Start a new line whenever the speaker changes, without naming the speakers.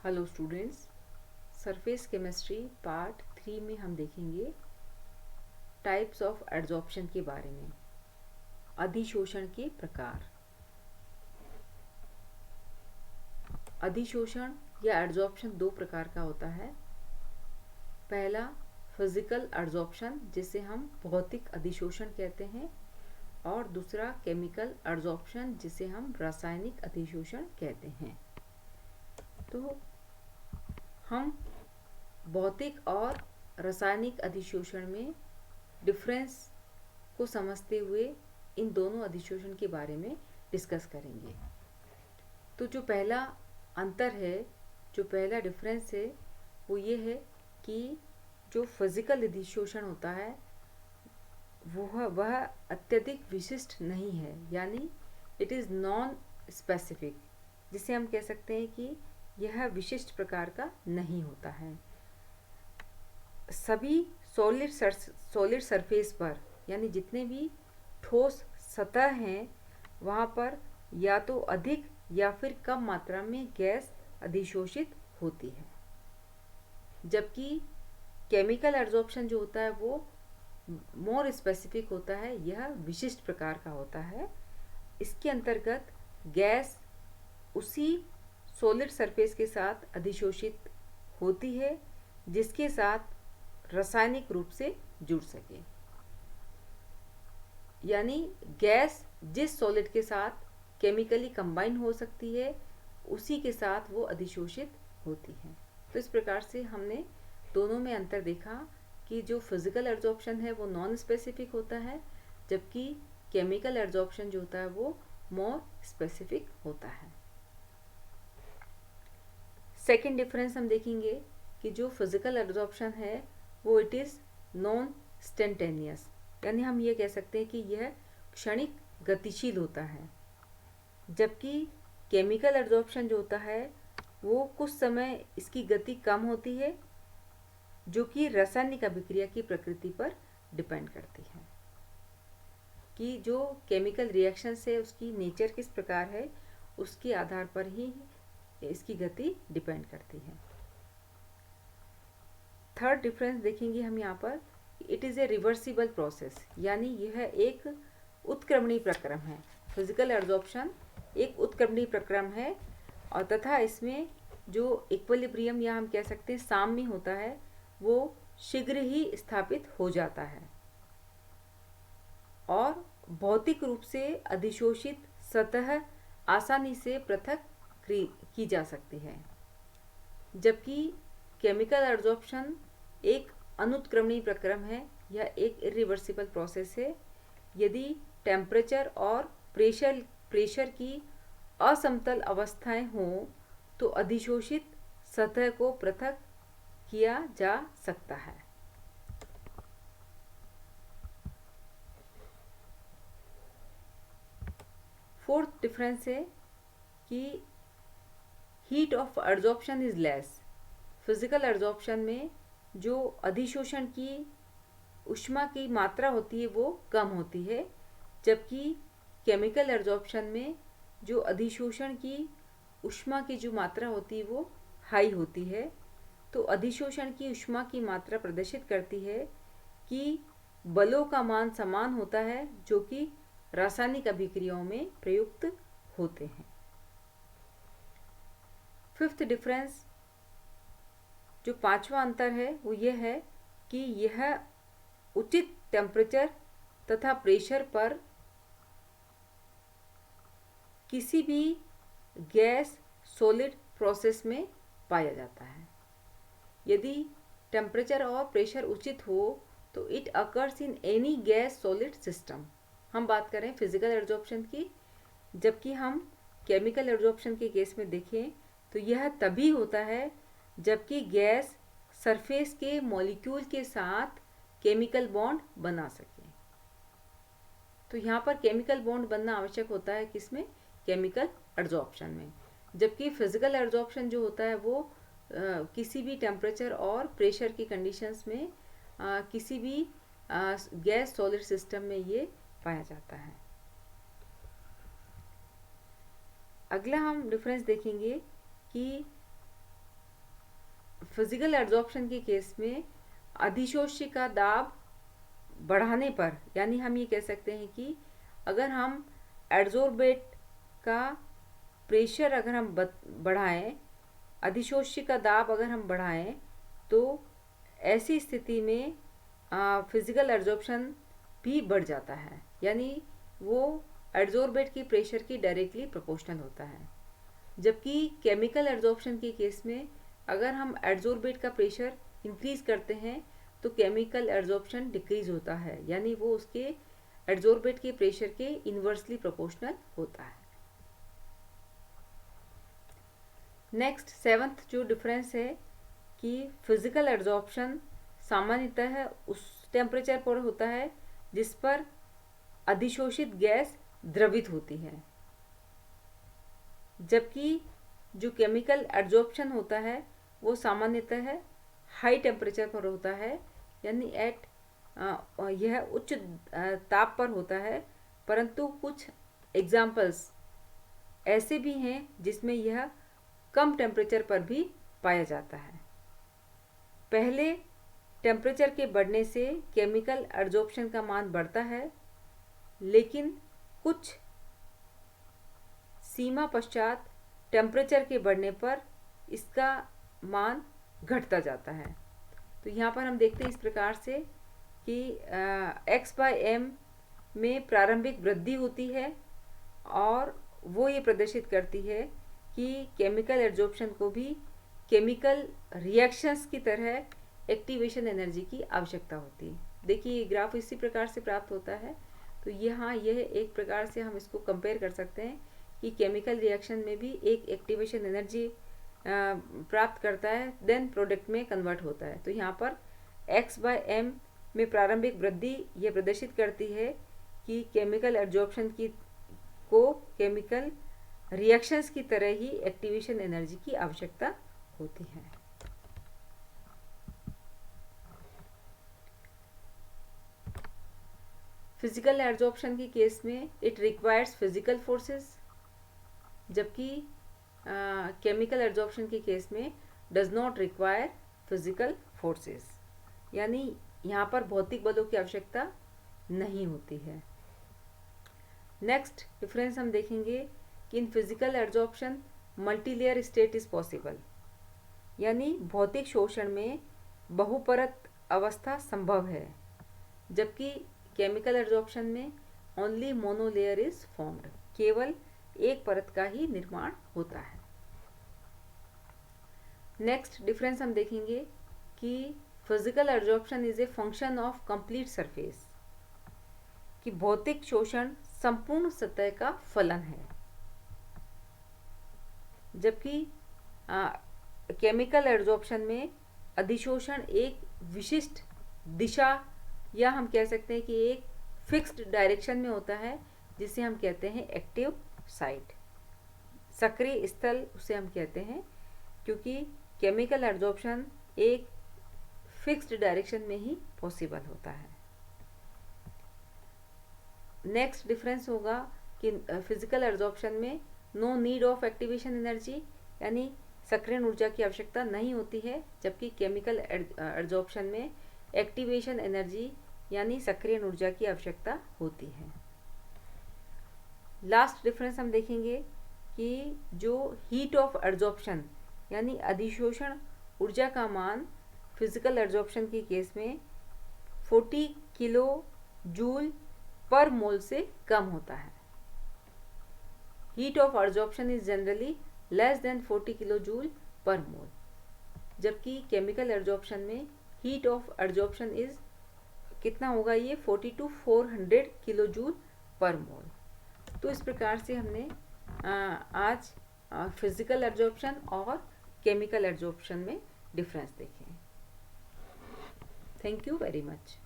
Hello students, surface chemistry part 3 में हम देखेंगे टाइप्स ऑफ एड्जॉर्प्शन के बारे में। अधिशोषण के प्रकार। अधिशोषण या एड्जॉर्प्शन दो प्रकार का होता है। पहला फिजिकल एड्जॉर्प्शन, जिसे हम भौतिक अधिशोषण कहते हैं, और दूसरा केमिकल एड्जॉर्प्शन, जिसे हम रासायनिक अधिशोषण कहते हैं। तो हम भौतिक और रासायनिक अधिशोषण में डिफरेंस को समझते हुए इन दोनों अधिशोषण के बारे में डिस्कस करेंगे। तो जो पहला अंतर है, जो पहला डिफरेंस है, वो ये है कि जो फिजिकल अधिशोषण होता है वह अत्यधिक विशिष्ट नहीं है, यानी इट इज़ नॉन स्पेसिफिक, जिसे हम कह सकते हैं कि यह विशिष्ट प्रकार का नहीं होता है। सभी सॉलिड सरफेस पर, यानी जितने भी ठोस सतह हैं, वहाँ पर या तो अधिक या फिर कम मात्रा में गैस अधिशोषित होती है। जबकि केमिकल एड्जॉर्प्शन जो होता है वो मोर स्पेसिफिक होता है, यह विशिष्ट प्रकार का होता है। इसके अंतर्गत गैस उसी सॉलिड सरफेस के साथ अधिशोषित होती है जिसके साथ रासायनिक रूप से जुड़ सके, यानी गैस जिस सॉलिड के साथ केमिकली कंबाइन हो सकती है उसी के साथ वो अधिशोषित होती है। तो इस प्रकार से हमने दोनों में अंतर देखा कि जो फिजिकल एड्जॉर्प्शन है वो नॉन स्पेसिफिक होता है, जबकि केमिकल एड्जॉर्प्शन जो होता है वो मोर स्पेसिफिक होता है। सेकेंड डिफरेंस हम देखेंगे कि जो फिजिकल एड्जॉर्प्शन है वो इट इज़ नॉन इंस्टेंटेनियस, यानी हम ये कह सकते हैं कि यह क्षणिक गतिशील होता है, जबकि केमिकल एड्जॉर्प्शन जो होता है वो कुछ समय इसकी गति कम होती है, जो कि रासायनिक अभिक्रिया की प्रकृति पर डिपेंड करती है कि जो केमिकल रिएक्शन से उसकी नेचर किस प्रकार है, उसके आधार पर ही इसकी गति डिपेंड करती है। थर्ड डिफरेंस देखेंगे हम यहाँ पर, it is a reversible process, यानी यह एक उत्क्रमणीय प्रक्रम है। फिजिकल एड्जॉर्प्शन एक उत्क्रमणीय प्रक्रम है और तथा इसमें जो इक्विलिब्रियम या हम कह सकते हैं साम्य होता है वो शीघ्र ही स्थापित हो जाता है और भौतिक रूप से अधिशोषित सतह आसानी से पृथक की जा सकती है। जबकि केमिकल एड्जॉर्प्शन एक अनुत्क्रमणीय प्रक्रम है, यह एक इरिवर्सिबल प्रोसेस है। यदि टेम्परेचर और प्रेशर की असमतल अवस्थाएं हों तो अधिशोषित सतह को पृथक किया जा सकता है। फोर्थ डिफरेंस है कि heat of adsorption is less. Physical adsorption में जो अधिशोषण की ऊष्मा की मात्रा होती है वो कम होती है, जबकि केमिकल एड्जॉर्प्शन में जो अधिशोषण की ऊष्मा की जो मात्रा होती है वो हाई होती है। तो अधिशोषण की ऊष्मा की मात्रा प्रदर्शित करती है कि बलों का मान समान होता है जो कि रासायनिक अभिक्रियाओं में प्रयुक्त होते हैं। फिफ्थ डिफरेंस, जो पांचवा अंतर है, वो यह है कि यह उचित टेम्परेचर तथा प्रेशर पर किसी भी गैस सॉलिड प्रोसेस में पाया जाता है। यदि टेम्परेचर और प्रेशर उचित हो तो it occurs in any gas solid system. हम बात करें फिजिकल एड्जॉर्प्शन की, जबकि हम केमिकल एड्जॉर्प्शन के केस में देखें तो यह तभी होता है जबकि गैस सरफेस के मॉलिक्यूल के साथ केमिकल बॉन्ड बना सके। तो यहाँ पर केमिकल बॉन्ड बनना आवश्यक होता है किसमें? केमिकल एड्जॉर्प्शन में। जबकि फिजिकल एड्जॉर्प्शन जो होता है वो किसी भी टेम्परेचर और प्रेशर की कंडीशंस में किसी भी गैस सॉलिड सिस्टम में ये पाया जाता है। अगला हम डिफरेंस देखेंगे कि फिजिकल एड्जॉर्प्शन के केस में अधिशोष्य का दाब बढ़ाने पर, यानी हम ये कह सकते हैं कि अगर हम एड्जॉर्बेट का प्रेशर अगर हम बढ़ाएं, अधिशोष्य का दाब अगर हम बढ़ाएं, तो ऐसी स्थिति में फिजिकल एड्जॉर्प्शन भी बढ़ जाता है, यानी वो एड्जॉर्बेट की प्रेशर की डायरेक्टली प्रोपोर्शनल होता है। जबकि केमिकल एड्जॉर्प्शन के केस में अगर हम एड्जॉर्बेट का प्रेशर इंक्रीज करते हैं तो केमिकल एड्जॉर्प्शन डिक्रीज होता है, यानी वो उसके एड्जॉर्बेट के प्रेशर के इन्वर्सली प्रोपोर्शनल होता है। नेक्स्ट 7th जो डिफरेंस है कि फिजिकल एड्जॉर्प्शन सामान्यतः उस टेम्परेचर पर होता है जिस पर अधिशोषित गैस द्रवित होती है, जबकि जो केमिकल एड्जॉर्प्शन होता है वो सामान्यतः हाई टेम्परेचर पर होता है, यानी यह उच्च ताप पर होता है। परंतु कुछ एग्जाम्पल्स ऐसे भी हैं जिसमें यह कम टेम्परेचर पर भी पाया जाता है। पहले टेम्परेचर के बढ़ने से केमिकल एड्जॉर्प्शन का मान बढ़ता है, लेकिन कुछ सीमा पश्चात टेम्परेचर के बढ़ने पर इसका मान घटता जाता है। तो यहाँ पर हम देखते हैं इस प्रकार से कि x/m में प्रारंभिक वृद्धि होती है और वो ये प्रदर्शित करती है कि केमिकल एड्जॉर्प्शन को भी केमिकल रिएक्शंस की तरह एक्टिवेशन एनर्जी की आवश्यकता होती है। देखिए ये ग्राफ इसी प्रकार से प्राप्त होता है। तो यहाँ यह एक प्रकार से हम इसको कंपेयर कर सकते हैं कि केमिकल रिएक्शन में भी एक एक्टिवेशन एनर्जी प्राप्त करता है, देन प्रोडक्ट में कन्वर्ट होता है। तो यहाँ पर x/m में प्रारंभिक वृद्धि यह प्रदर्शित करती है कि केमिकल एड्जॉर्प्शन को केमिकल रिएक्शंस की तरह ही एक्टिवेशन एनर्जी की आवश्यकता होती है। फिजिकल एड्जॉर्प्शन के केस में इट रिक्वायर्स फिजिकल फोर्सेस, जबकि केमिकल एड्जॉर्प्शन के केस में does not require physical forces, यानी यहाँ पर भौतिक बलों की आवश्यकता नहीं होती है। नेक्स्ट डिफरेंस हम देखेंगे कि in physical adsorption multilayer state is possible, यानी भौतिक शोषण में बहुपरत अवस्था संभव है, जबकि केमिकल एड्जॉर्प्शन में ओनली मोनोलेयर इज फॉर्म्ड, केवल एक परत का ही निर्माण होता है। नेक्स्ट डिफरेंस हम देखेंगे कि physical adsorption is a function of complete surface, कि भौतिक शोषण संपूर्ण सतह का फलन है, जबकि केमिकल एड्जॉर्प्शन में अधिशोषण एक विशिष्ट दिशा या हम कह सकते हैं कि एक फिक्स्ड डायरेक्शन में होता है, जिसे हम कहते हैं एक्टिव साइट, सक्रिय स्थल उसे हम कहते हैं, क्योंकि केमिकल एड्जॉर्प्शन एक फिक्स्ड डायरेक्शन में ही पॉसिबल होता है। नेक्स्ट डिफरेंस होगा कि फिजिकल एड्जॉर्प्शन में no need of activation energy, यानी सक्रियण ऊर्जा की आवश्यकता नहीं होती है, जबकि केमिकल एड्जॉर्प्शन में एक्टिवेशन एनर्जी यानी सक्रियण ऊर्जा की आवश्यकता होती है। लास्ट डिफरेंस हम देखेंगे कि जो हीट ऑफ एड्जॉर्प्शन यानी अधिशोषण ऊर्जा का मान फिजिकल एड्जॉर्प्शन के केस में 40 किलो जूल पर मोल से कम होता है। Heat of adsorption is generally less than 40 kilo joule per mole, जबकि केमिकल एड्जॉर्प्शन में हीट ऑफ एड्जॉर्प्शन इज कितना होगा, ये 40 to 400 किलो जूल पर मोल। तो इस प्रकार से हमने आज फिजिकल एड्जॉर्प्शन और केमिकल एड्जॉर्प्शन में डिफरेंस देखे। Thank you very much.